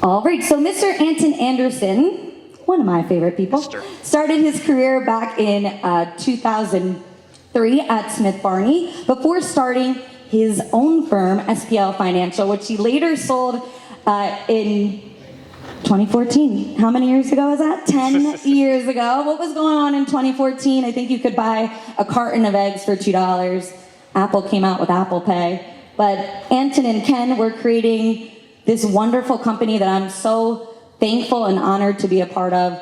All right, so Mr. Anton Anderson, one of my favorite people, started his career back in 2003 at Smith Barney before starting his own firm, SPL Financial, which he later sold in 2014. How many years ago was that? 10 years ago. What was going on in 2014? I think you could buy a carton of eggs for $2. Apple came out with Apple Pay. But Anton and Ken were creating this wonderful company that I'm so thankful and honored to be a part of.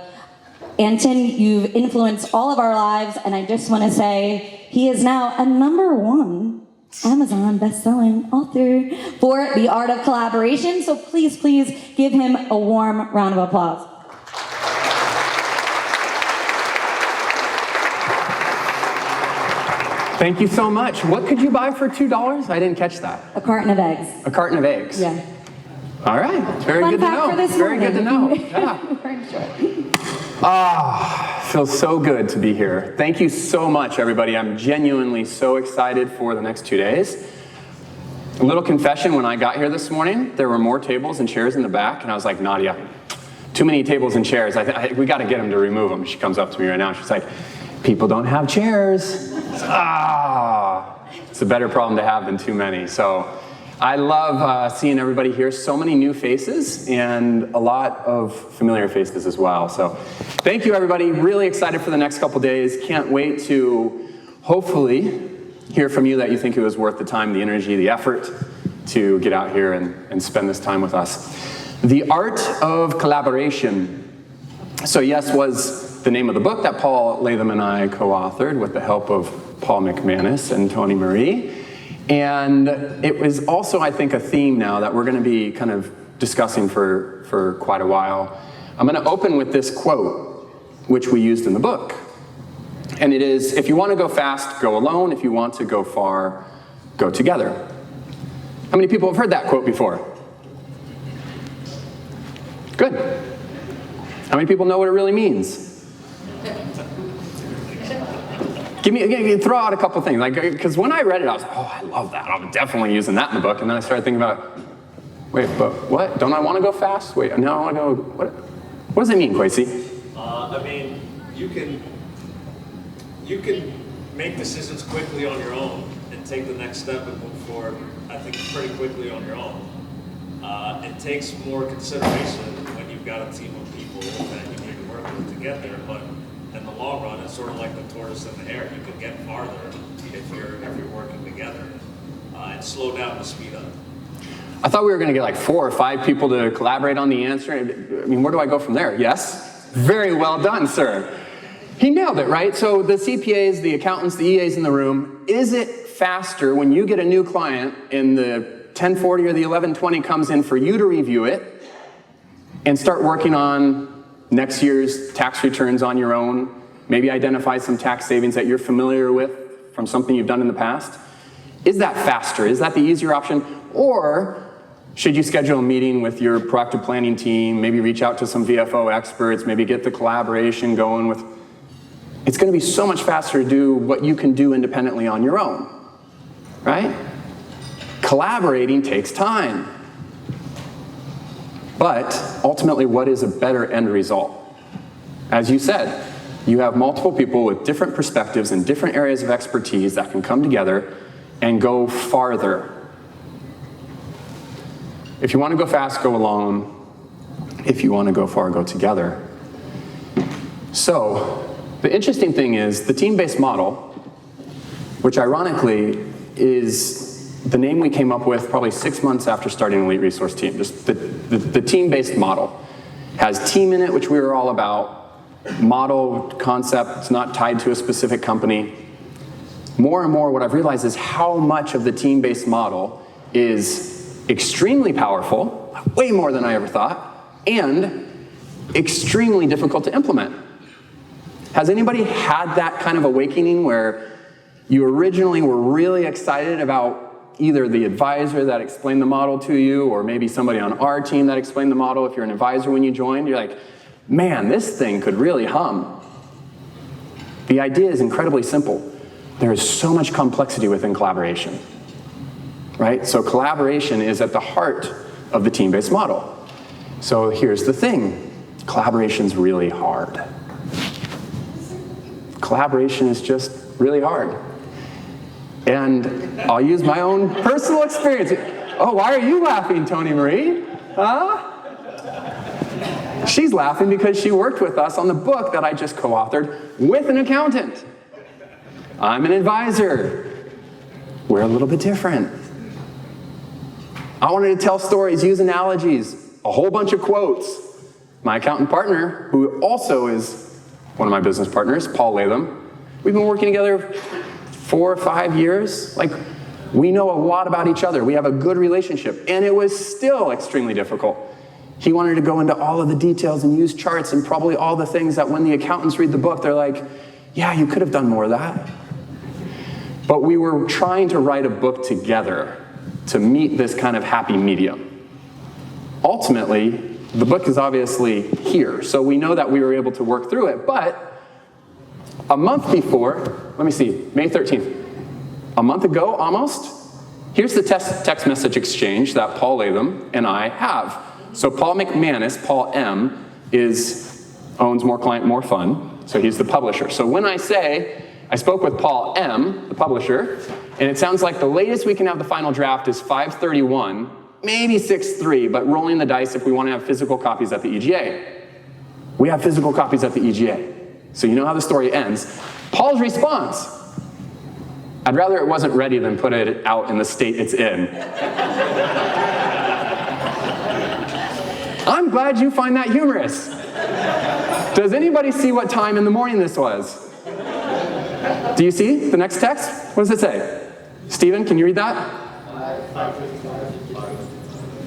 Anton, you've influenced all of our lives, and I just want to say he is now a #1 Amazon best-selling author for The Art of Collaboration. So please, please give him a warm round of applause. Thank you so much. What could you buy for $2? I didn't catch that. A carton of eggs. A carton of eggs? Yeah. All right. Very good to know. Very good to know. Yeah. Feels so good to be here. Thank you so much, everybody. I'm genuinely so excited for the next 2 days. A little confession, when I got here this morning, there were more tables and chairs in the back, and I was like, Nadia, too many tables and chairs. We got to get them to remove them. She comes up to me right now. She's like, people don't have chairs. It's a better problem to have than too many. So I love seeing everybody here. So many new faces and a lot of familiar faces as well. So thank you, everybody. Really excited for the next couple days. Can't wait to hopefully hear from you that you think it was worth the time, the energy, the effort to get out here and spend this time with us. The Art of Collaboration. So yes, was the name of the book that Paul Latham and I co-authored with the help of Paul McManus and Tony Marie. And it was also, I think, a theme now that we're going to be kind of discussing for quite a while. I'm going to open with this quote, which we used in the book. And it is, if you want to go fast, go alone. If you want to go far, go together. How many people have heard that quote before? Good. How many people know what it really means? Throw out a couple things, because when I read it, I was like, oh, I love that. I'm definitely using that in the book. And then I started thinking about, wait, but what? Don't I want to go fast? Wait, no, I want to go, what does it mean, Kwesi? I mean, you can make decisions quickly on your own and take the next step and move forward, I think, pretty quickly on your own. It takes more consideration when you've got a team of people that you need to work with to get there, but in the long run, it's sort of like the tortoise and the hare. You can get farther if you're working together, and slow down to speed up. I thought we were going to get like 4 or 5 people to collaborate on the answer. I mean, where do I go from there? Yes? Very well done, sir. He nailed it, right? So the CPAs, the accountants, the EAs in the room, is it faster when you get a new client and the 1040 or the 1120 comes in for you to review it and start working on next year's tax returns on your own, maybe identify some tax savings that you're familiar with from something you've done in the past? Is that faster? Is that the easier option? Or should you schedule a meeting with your proactive planning team, maybe reach out to some VFO experts, maybe get the collaboration going with... It's going to be so much faster to do what you can do independently on your own, right? Collaborating takes time. But ultimately, what is a better end result? As you said, you have multiple people with different perspectives and different areas of expertise that can come together and go farther. If you want to go fast, go alone. If you want to go far, go together. So, the interesting thing is the team-based model, which ironically is the name we came up with probably 6 months after starting Elite Resource Team. Just the team-based model has team in it, which we were all about. Model concept, it's not tied to a specific company. More and more, what I've realized is how much of the team-based model is extremely powerful, way more than I ever thought, and extremely difficult to implement. Has anybody had that kind of awakening where you originally were really excited about either the advisor that explained the model to you, or maybe somebody on our team that explained the model? If you're an advisor when you joined, you're like, man, this thing could really hum. The idea is incredibly simple. There is so much complexity within collaboration, right? So collaboration is at the heart of the team-based model. So here's the thing. Collaboration's really hard. Collaboration is just really hard. And I'll use my own personal experience. Oh, why are you laughing, Tony Marie? Huh? She's laughing because she worked with us on the book that I just co-authored with an accountant. I'm an advisor. We're a little bit different. I wanted to tell stories, use analogies, a whole bunch of quotes. My accountant partner, who also is one of my business partners, Paul Latham, we've been working together 4 or 5 years. Like, we know a lot about each other. We have a good relationship, and it was still extremely difficult. He wanted to go into all of the details and use charts and probably all the things that when the accountants read the book, they're like, yeah, you could have done more of that. But we were trying to write a book together to meet this kind of happy medium. Ultimately, the book is obviously here, so we know that we were able to work through it, but a month before, let me see, May 13th, a month ago almost, here's the text message exchange that Paul Latham and I have. So Paul McManus, Paul M, owns More Client, More Fun, so he's the publisher. So when I say, I spoke with Paul M, the publisher, and it sounds like the latest we can have the final draft is 5/31, maybe 6/3, but rolling the dice if we want to have physical copies at the EGA. We have physical copies at the EGA. So you know how the story ends. Paul's response, I'd rather it wasn't ready than put it out in the state it's in. I'm glad you find that humorous. Does anybody see what time in the morning this was? Do you see the next text? What does it say? Steven, can you read that?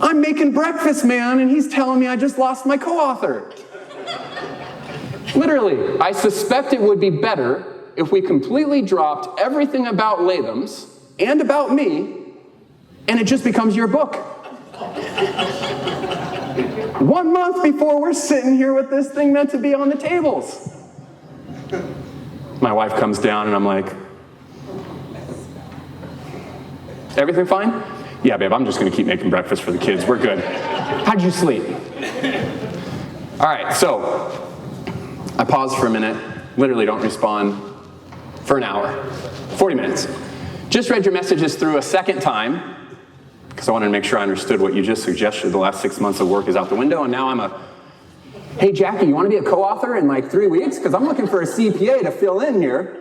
I'm making breakfast, man, and he's telling me I just lost my co-author. Literally, I suspect it would be better if we completely dropped everything about Latham's and about me, and it just becomes your book. 1 month before we're sitting here with this thing meant to be on the tables. My wife comes down and I'm like, everything fine? Yeah, babe, I'm just gonna keep making breakfast for the kids. We're good. How'd you sleep? All right, so I pause for a minute, literally don't respond for an hour, 40 minutes. Just read your messages through a second time, because I wanted to make sure I understood what you just suggested. The last 6 months of work is out the window, and now I'm hey Jackie, you want to be a co-author in like 3 weeks? Because I'm looking for a CPA to fill in here.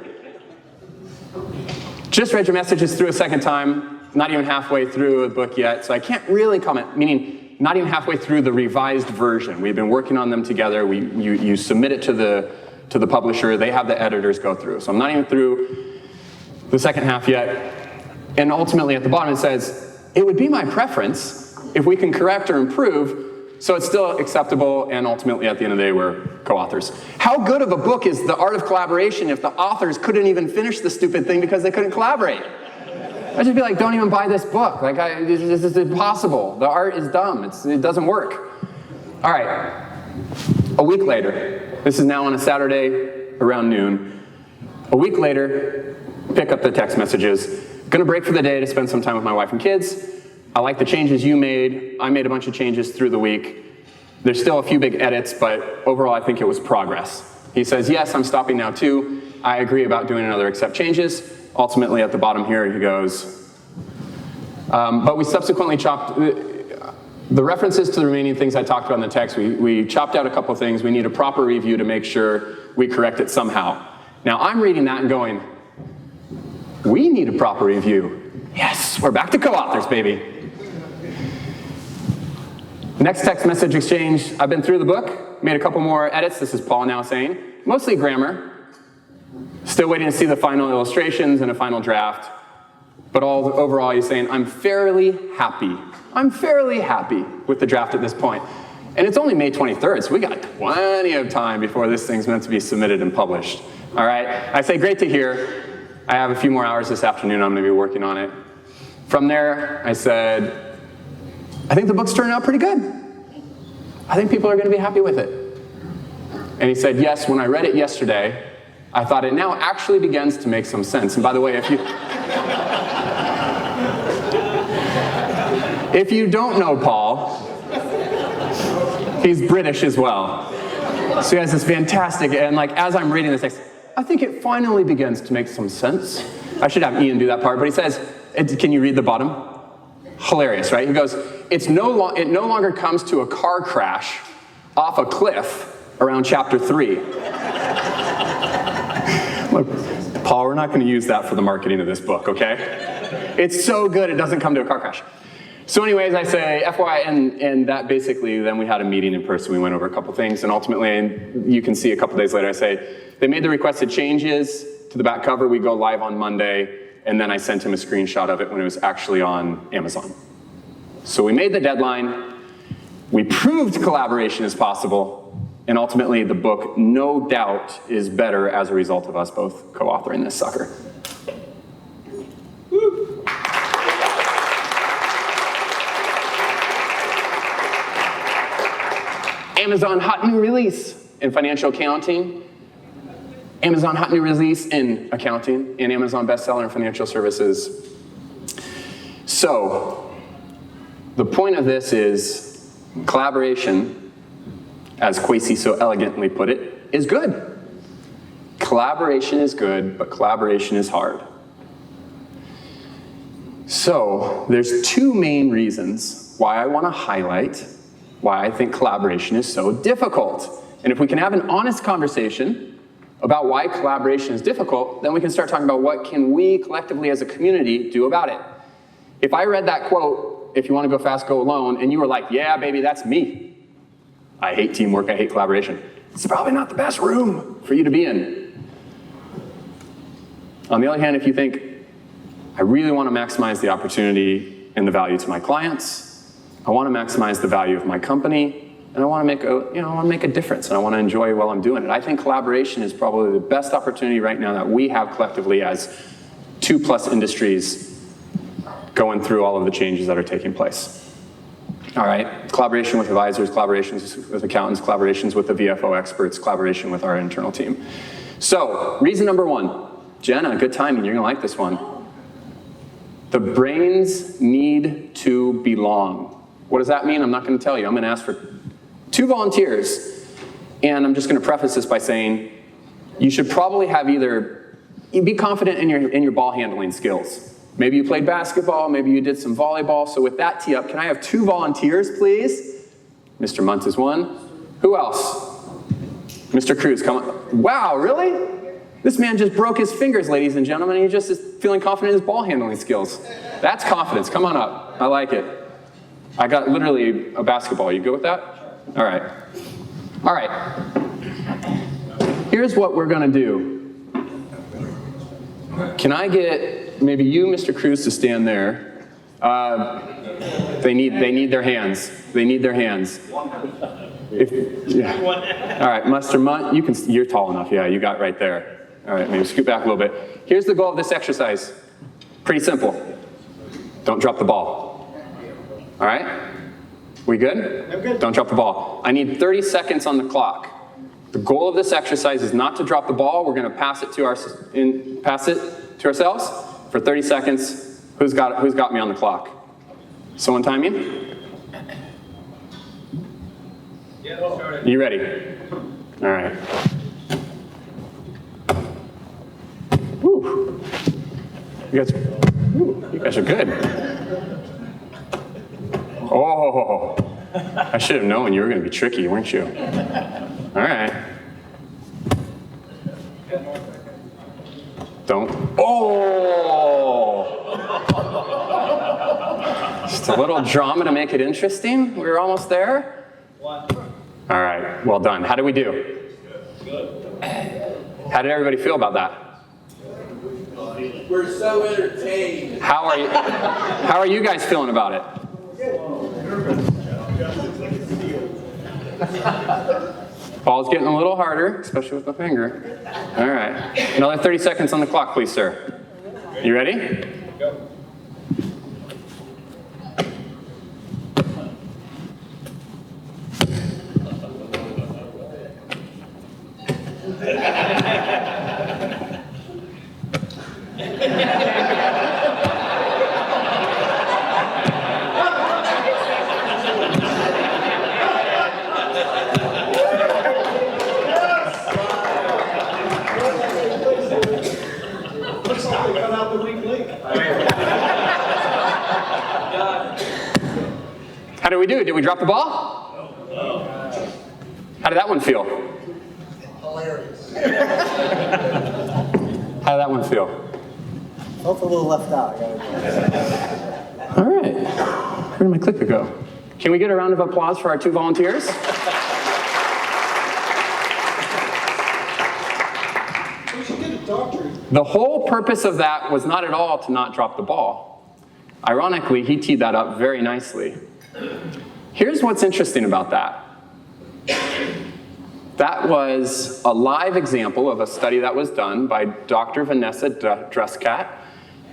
Just read your messages through a second time, not even halfway through the book yet, so I can't really comment, meaning not even halfway through the revised version. We've been working on them together. You submit it to the publisher, they have the editors go through. So I'm not even through the second half yet. And ultimately at the bottom it says, it would be my preference if we can correct or improve so it's still acceptable, and ultimately at the end of the day we're co-authors. How good of a book is The Art of Collaboration if the authors couldn't even finish the stupid thing because they couldn't collaborate? I'd just be like, don't even buy this book. Like, this is impossible. The art is dumb. It doesn't work. All right, a week later, this is now on a Saturday around noon. A week later, pick up the text messages. Gonna break for the day to spend some time with my wife and kids. I like the changes you made. I made a bunch of changes through the week. There's still a few big edits, but overall I think it was progress. He says, yes, I'm stopping now too. I agree about doing another accept changes. Ultimately at the bottom here he goes, but we subsequently chopped, the references to the remaining things I talked about in the text, we chopped out a couple things. We need a proper review to make sure we correct it somehow. Now I'm reading that and going, we need a proper review. Yes, we're back to co-authors, baby. Next text message exchange, I've been through the book, made a couple more edits. This is Paul now saying, mostly grammar. Still waiting to see the final illustrations and a final draft. But overall, he's saying, I'm fairly happy. I'm fairly happy with the draft at this point. And it's only May 23rd, so we got plenty of time before this thing's meant to be submitted and published. All right, I say, great to hear. I have a few more hours this afternoon. I'm gonna be working on it. From there, I said, I think the book's turning out pretty good. I think people are gonna be happy with it. And he said, yes, when I read it yesterday, I thought it now actually begins to make some sense. And by the way, if you don't know Paul, He's British as well. So he has this fantastic, and like as I'm reading this text, I think it finally begins to make some sense. I should have Ian do that part, but he says, can you read the bottom? Hilarious, right? He goes, it no longer comes to a car crash off a cliff around chapter 3. Look, Paul, we're not going to use that for the marketing of this book, okay? It's so good it doesn't come to a car crash. So anyways, I say FY, and that basically, then we had a meeting in person. We went over a couple things, and ultimately, and you can see a couple days later, I say, they made the requested changes to the back cover. We go live on Monday, and then I sent him a screenshot of it when it was actually on Amazon. So we made the deadline. We proved collaboration is possible, and ultimately the book, no doubt, is better as a result of us both co-authoring this sucker. Woo. Amazon hot new release in financial accounting, Amazon hot new release in accounting, and Amazon bestseller in financial services. So, the point of this is collaboration, as Kwesi so elegantly put it, is good. Collaboration is good, but collaboration is hard. So, there's two main reasons why I want to highlight why I think collaboration is so difficult. And if we can have an honest conversation about why collaboration is difficult, then we can start talking about what can we collectively as a community do about it. If I read that quote, if you want to go fast, go alone, and you were like, yeah, baby, that's me. I hate teamwork, I hate collaboration. It's probably not the best room for you to be in. On the other hand, if you think, I really want to maximize the opportunity and the value to my clients, I want to maximize the value of my company, and I want to make a difference, and I want to enjoy while I'm doing it. I think collaboration is probably the best opportunity right now that we have collectively as 2+ industries going through all of the changes that are taking place. All right, collaboration with advisors, collaborations with accountants, collaborations with the VFO experts, collaboration with our internal team. So, reason number 1, Jenna, good timing, you're gonna like this one. The brains need to belong. What does that mean? I'm not gonna tell you. I'm gonna ask for 2 volunteers. And I'm just gonna preface this by saying, you should probably have be confident in your ball handling skills. Maybe you played basketball, maybe you did some volleyball. So with that tee up, can I have 2 volunteers, please? Mr. Muntz is one. Who else? Mr. Cruz, come on. Wow, really? This man just broke his fingers, ladies and gentlemen. He just is feeling confident in his ball handling skills. That's confidence, come on up. I like it. I got literally a basketball. You go with that? All right. All right. Here's what we're gonna do. Can I get maybe you, Mr. Cruz, to stand there? They need their hands. They need their hands. Yeah. All right, Mr. Munt, you're tall enough. Yeah, you got right there. All right, maybe scoot back a little bit. Here's the goal of this exercise. Pretty simple. Don't drop the ball. All right? We good? I'm good. Don't drop the ball. I need 30 seconds on the clock. The goal of this exercise is not to drop the ball. We're going to pass it to ourselves for 30 seconds. Who's got me on the clock? Someone time me? Yeah, you ready? All right. Woo. You guys are good. Oh, I should have known you were going to be tricky, weren't you? All right. Don't. Oh! Just a little drama to make it interesting. We're almost there. All right, well done. How did we do? Good. How did everybody feel about that? We're so entertained. How are you guys feeling about it? Ball's getting a little harder, especially with my finger. All right. Another 30 seconds on the clock, please, sir. You ready? Go. How did we do? Did we drop the ball? No. How did that one feel? Hilarious. How did that one feel? Felt a little left out. I gotta All right. Where did my clicker go? Can we get a round of applause for our 2 volunteers? We should get a doctorate. The whole purpose of that was not at all to not drop the ball. Ironically, he teed that up very nicely. Here's what's interesting about that. That was a live example of a study that was done by Dr. Vanessa Druskat.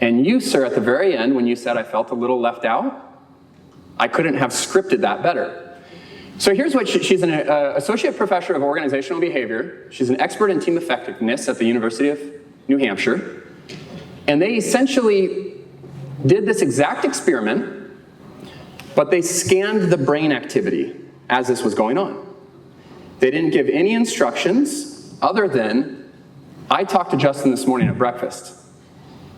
And you, sir, at the very end, when you said I felt a little left out, I couldn't have scripted that better. So here's what she's an associate professor of organizational behavior. She's an expert in team effectiveness at the University of New Hampshire. And they essentially did this exact experiment, but they scanned the brain activity as this was going on. They didn't give any instructions other than, I talked to Justin this morning at breakfast.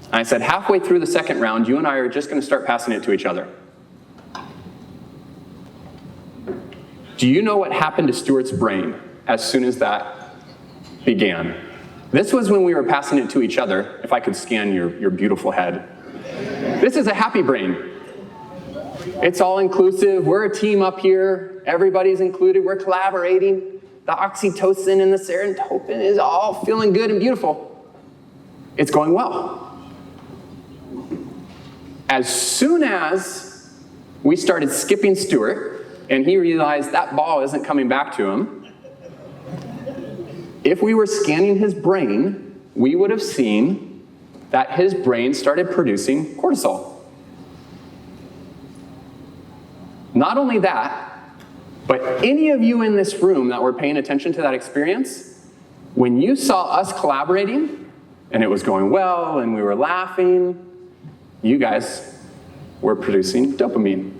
And I said, halfway through the second round, you and I are just going to start passing it to each other. Do you know what happened to Stuart's brain as soon as that began? This was when we were passing it to each other, if I could scan your beautiful head. This is a happy brain. It's all inclusive. We're a team up here. Everybody's included. We're collaborating. The oxytocin and the serotonin is all feeling good and beautiful. It's going well. As soon as we started skipping Stuart, and he realized that ball isn't coming back to him, if we were scanning his brain, we would have seen that his brain started producing cortisol. Not only that, but any of you in this room that were paying attention to that experience, when you saw us collaborating, and it was going well, and we were laughing, you guys were producing dopamine.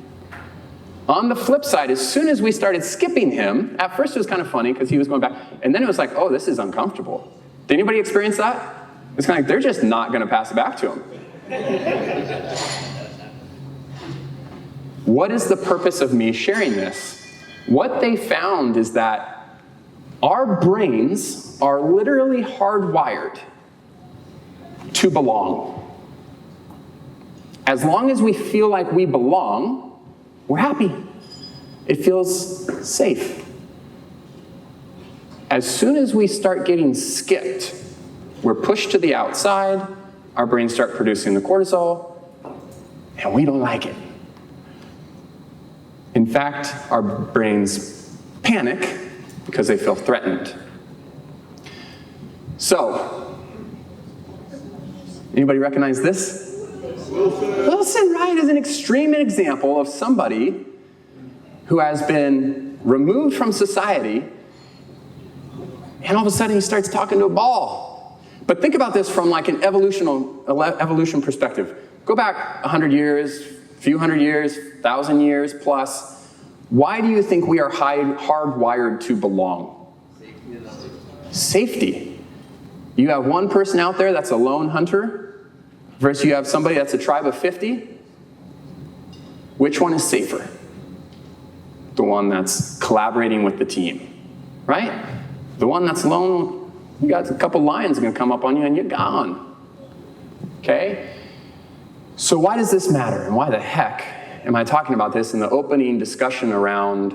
On the flip side, as soon as we started skipping him, at first it was kind of funny because he was going back, and then it was like, oh, this is uncomfortable. Did anybody experience that? It's kind of like, they're just not going to pass it back to him. What is the purpose of me sharing this? What they found is that our brains are literally hardwired to belong. As long as we feel like we belong, we're happy. It feels safe. As soon as we start getting skipped, we're pushed to the outside, our brains start producing the cortisol, and we don't like it. In fact, our brains panic because they feel threatened. So, anybody recognize this? Wilson, right, is an extreme example of somebody who has been removed from society, and all of a sudden he starts talking to a ball. But think about this from like an evolution perspective. Go back 100 years, few hundred years, 1,000 years plus. Why do you think we are hardwired to belong? Safety. You have one person out there that's a lone hunter, versus you have somebody that's a tribe of 50. Which one is safer? The one that's collaborating with the team, right? The one that's alone, you got a couple lions gonna come up on you and you're gone, okay? So why does this matter, and why the heck am I talking about this in the opening discussion around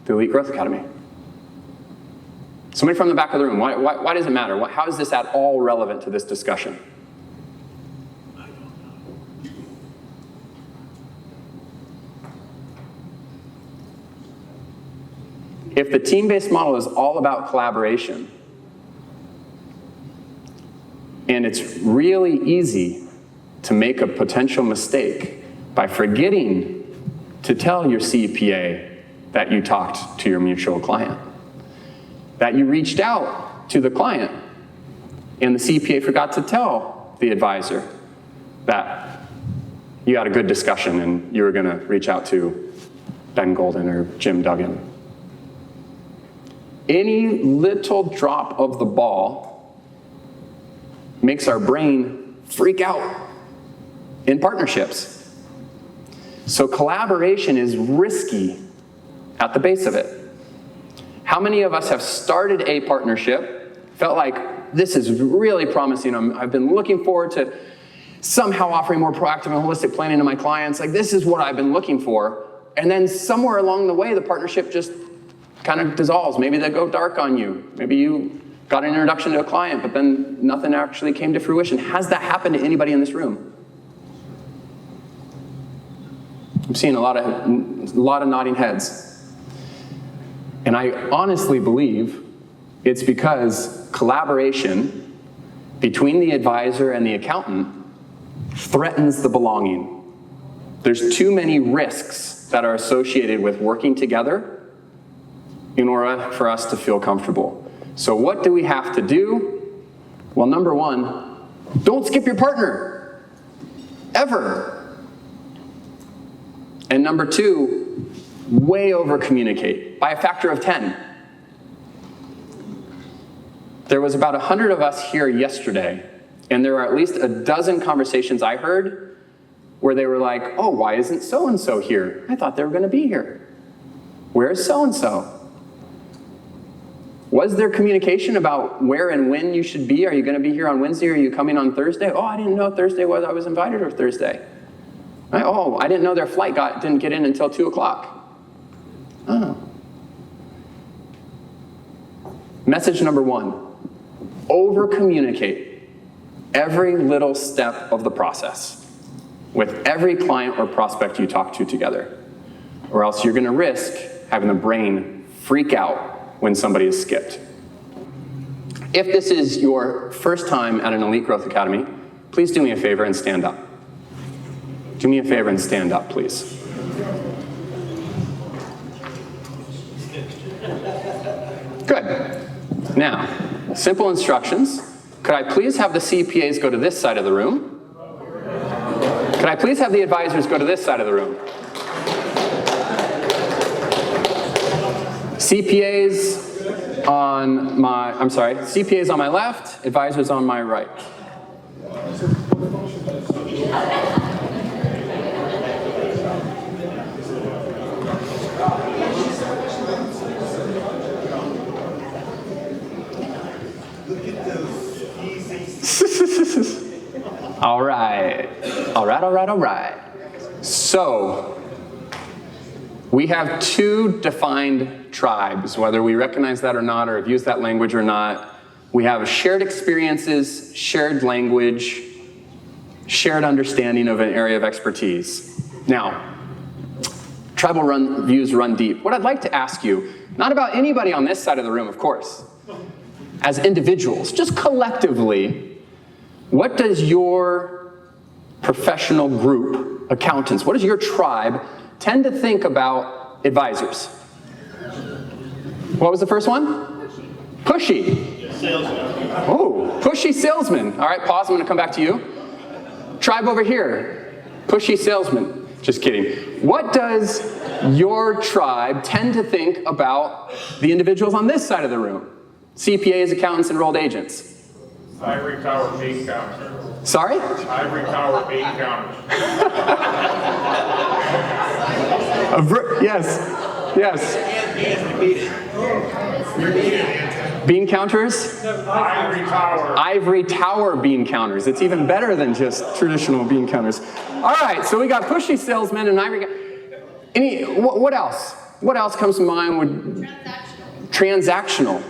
the Elite Growth Academy? Somebody from the back of the room, why does it matter? How is this at all relevant to this discussion? If the team-based model is all about collaboration, and it's really easy to make a potential mistake by forgetting to tell your CPA that you talked to your mutual client, that you reached out to the client, and the CPA forgot to tell the advisor that you had a good discussion and you were going to reach out to Ben Golden or Jim Duggan. Any little drop of the ball makes our brain freak out in partnerships. So collaboration is risky at the base of it. How many of us have started a partnership, felt like this is really promising, I've been looking forward to somehow offering more proactive and holistic planning to my clients, like this is what I've been looking for, and then somewhere along the way the partnership just kind of dissolves. Maybe they go dark on you. Maybe you got an introduction to a client, but then nothing actually came to fruition. Has that happened to anybody in this room? I'm seeing a lot of nodding heads. And I honestly believe it's because collaboration between the advisor and the accountant threatens the belonging. There's too many risks that are associated with working together in order for us to feel comfortable. So what do we have to do? Well, number one, don't skip your partner, ever. And number two, way over communicate by a factor of 10. There was about 100 of us here yesterday, and there are at least a dozen conversations I heard where they were like, oh, why isn't so-and-so here? I thought they were gonna be here. Where's so-and-so? Was there communication about where and when you should be? Are you gonna be here on Wednesday? Or are you coming on Thursday? Oh, I didn't know Thursday was, I was invited or Thursday. Right? Oh, I didn't know their flight didn't get in until 2 o'clock. Oh. Message number one, over-communicate every little step of the process with every client or prospect you talk to together, or else you're gonna risk having the brain freak out when somebody is skipped. If this is your first time at an Elite Growth Academy, please do me a favor and stand up. Do me a favor and stand up, please. Good. Now, simple instructions. Could I please have the CPAs go to this side of the room? Could I please have the advisors go to this side of the room? CPAs on my, CPAs on my left, advisors on my right. All right. So, we have two defined tribes, whether we recognize that or not, or have used that language or not. We have shared experiences, shared language, shared understanding of an area of expertise. Now, tribal views run deep. What I'd like to ask you, not about anybody on this side of the room, of course, as individuals, just collectively, what does your professional group, accountants, what does your tribe tend to think about advisors? What was the first one? Pushy. Salesman. Oh, pushy salesman. All right, pause, I'm gonna come back to you. Tribe over here, pushy salesman. Just kidding. What does your tribe tend to think about the individuals on this side of the room? CPAs, accountants, enrolled agents. Ivory tower bean counter. Sorry? Ivory tower bean counter. Yes. Bean counters? Ivory tower. Ivory tower bean counters. It's even better than just traditional bean counters. All right, so we got pushy salesmen and ivory. What else? What else comes to mind with transactional?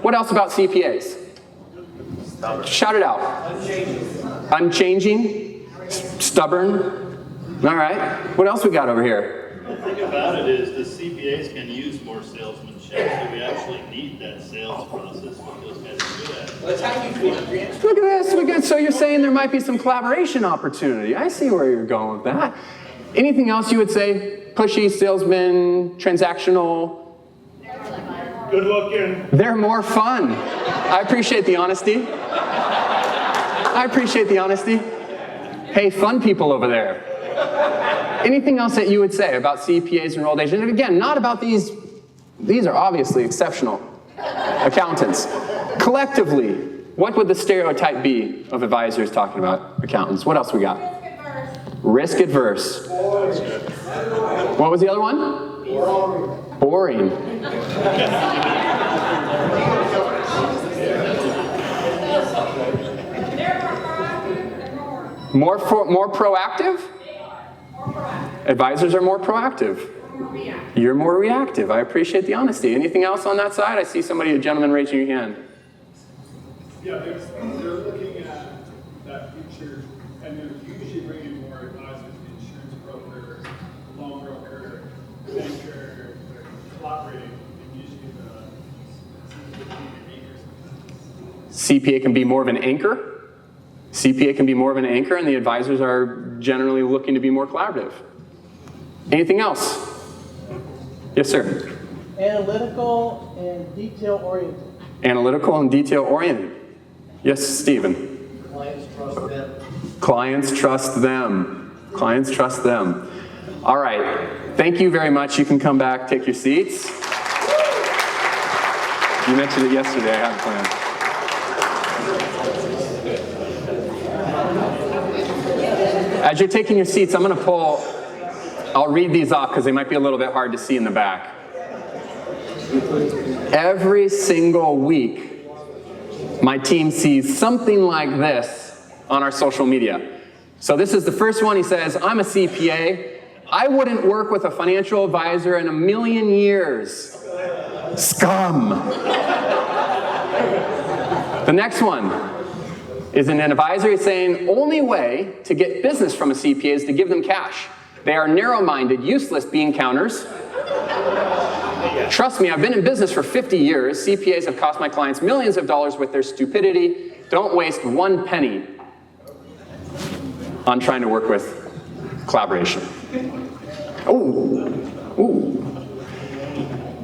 What else about CPAs? Shout it out. Unchanging. Stubborn. All right. What else we got over here? The thing about it is the CPAs can use more salesmanship, so we actually need that sales process what those guys are good at. Let's have you feel. Look at this. So you're saying there might be some collaboration opportunity. I see where you're going with that. Anything else you would say? Pushy, salesman, transactional? Good looking. They're more fun. I appreciate the honesty. Hey, fun people over there. Anything else that you would say about CPAs, enrolled agents? And again, not about these are obviously exceptional accountants. Collectively, what would the stereotype be of advisors talking about accountants? What else we got? Risk adverse. What was the other one? Boring. More proactive? Advisors are more proactive. You're more reactive. I appreciate the honesty. Anything else on that side? I see somebody, a gentleman raising your hand. Yeah, they're looking at that future, and they're usually bringing more advisors, the insurance broker, loan broker, banker, they're collaborating, and usually the CPA can be more of an anchor. CPA can be more of an anchor, and the advisors are generally looking to be more collaborative. Anything else? Yes, sir. Analytical and detail-oriented. Analytical and detail-oriented. Yes, Stephen. Clients trust them. Clients trust them. Clients trust them. All right. Thank you very much. You can come back, take your seats. You mentioned it yesterday. I had a plan. As you're taking your seats, I'm going to pull, I'll read these off because they might be a little bit hard to see in the back. Every single week, my team sees something like this on our social media. So this is the first one. He says, I'm a CPA. I wouldn't work with a financial advisor in a million years. Scum. The next one is an advisor saying, only way to get business from a CPA is to give them cash. They are narrow-minded, useless bean counters. Trust me, I've been in business for 50 years. CPAs have cost my clients millions of dollars with their stupidity. Don't waste one penny on trying to work with collaboration. Ooh.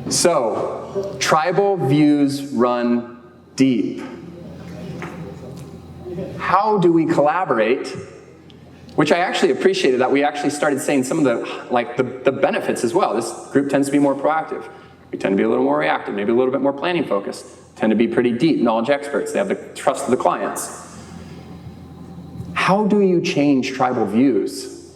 So, tribal views run deep. How do we collaborate? Which I actually appreciated that we actually started saying some of the benefits as well. This group tends to be more proactive. We tend to be a little more reactive, maybe a little bit more planning focused, tend to be pretty deep knowledge experts. They have the trust of the clients. How do you change tribal views?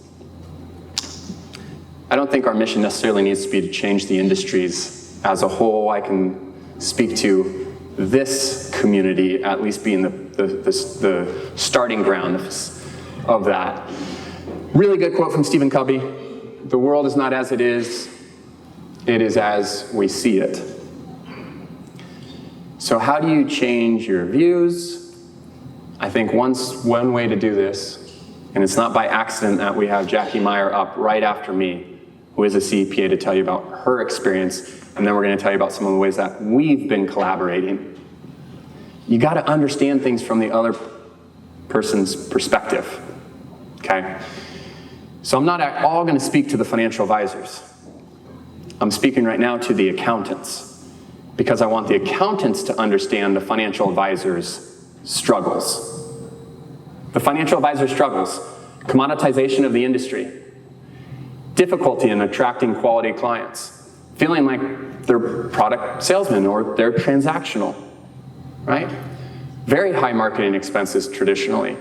I don't think our mission necessarily needs to be to change the industries as a whole. I can speak to this community at least being the starting ground of that. Really good quote from Stephen Covey. The world is not as it is as we see it. So how do you change your views? I think one way to do this, and it's not by accident that we have Jackie Meyer up right after me, who is a CPA, to tell you about her experience, and then we're going to tell you about some of the ways that we've been collaborating. You got to understand things from the other person's perspective, okay? So I'm not at all going to speak to the financial advisors. I'm speaking right now to the accountants, because I want the accountants to understand the financial advisors' struggles. The financial advisor struggles: commoditization of the industry, difficulty in attracting quality clients, feeling like they're product salesmen or they're transactional, right? Very high marketing expenses traditionally.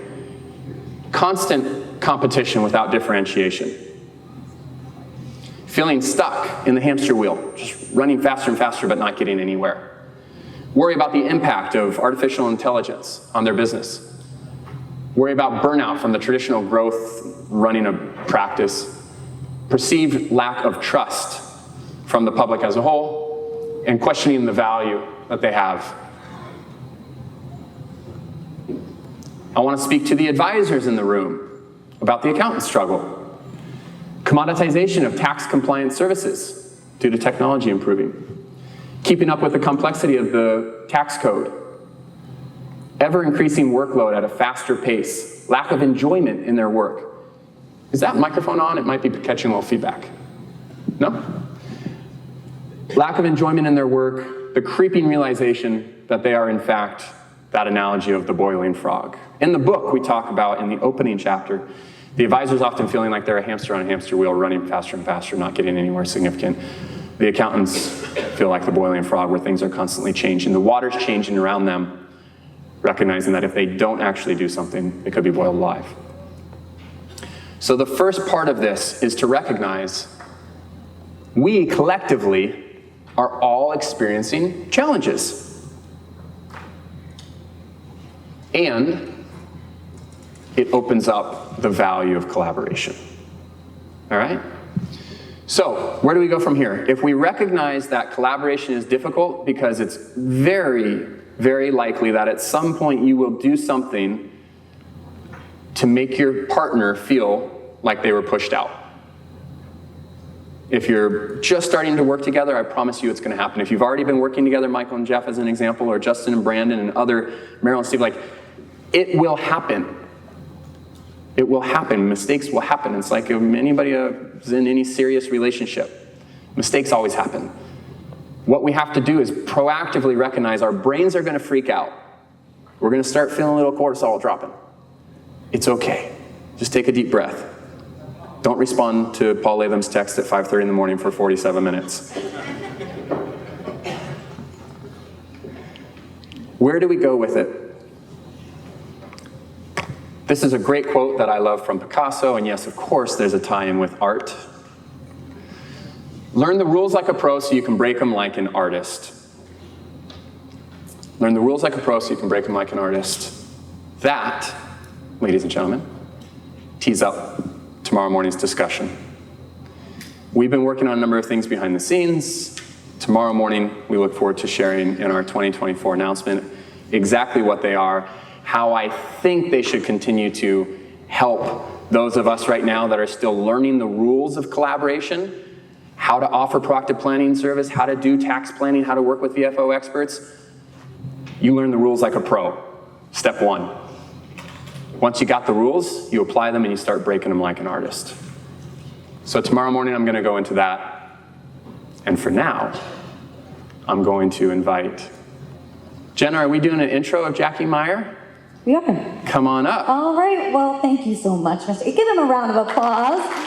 Constant competition without differentiation. Feeling stuck in the hamster wheel, just running faster and faster but not getting anywhere. Worry about the impact of artificial intelligence on their business. Worry about burnout from the traditional growth running a practice. Perceived lack of trust from the public as a whole, and questioning the value that they have. I want to speak to the advisors in the room about the accountant struggle. Commoditization of tax compliance services due to technology improving. Keeping up with the complexity of the tax code. Ever increasing workload at a faster pace. Lack of enjoyment in their work. Is that microphone on? It might be catching a little feedback. No? Lack of enjoyment in their work. The creeping realization that they are in fact that analogy of the boiling frog. In the book we talk about, in the opening chapter, the advisor's often feeling like they're a hamster on a hamster wheel, running faster and faster, not getting anywhere significant. The accountants feel like the boiling frog, where things are constantly changing. The water's changing around them, recognizing that if they don't actually do something, they could be boiled alive. So the first part of this is to recognize we collectively are all experiencing challenges. And it opens up the value of collaboration. All right? So, where do we go from here? If we recognize that collaboration is difficult because it's very, very likely that at some point you will do something to make your partner feel like they were pushed out. If you're just starting to work together, I promise you it's going to happen. If you've already been working together, Michael and Jeff as an example, or Justin and Brandon and other, Meryl and Steve, like, it will happen. It will happen. Mistakes will happen. It's like anybody who's in any serious relationship. Mistakes always happen. What we have to do is proactively recognize our brains are going to freak out. We're going to start feeling a little cortisol dropping. It's okay. Just take a deep breath. Don't respond to Paul Latham's text at 5:30 in the morning for 47 minutes. Where do we go with it? This is a great quote that I love from Picasso, and yes, of course, there's a tie-in with art. Learn the rules like a pro so you can break them like an artist. Learn the rules like a pro so you can break them like an artist. That, ladies and gentlemen, tees up tomorrow morning's discussion. We've been working on a number of things behind the scenes. Tomorrow morning, we look forward to sharing in our 2024 announcement exactly what they are, how I think they should continue to help those of us right now that are still learning the rules of collaboration, how to offer proactive planning service, how to do tax planning, how to work with VFO experts. You learn the rules like a pro. Step one. Once you got the rules, you apply them and you start breaking them like an artist. So tomorrow morning I'm going to go into that. And for now, I'm going to invite Jenna, are we doing an intro of Jackie Meyer? We are. Come on up. All right. Well, thank you so much, Mr. Give him a round of applause.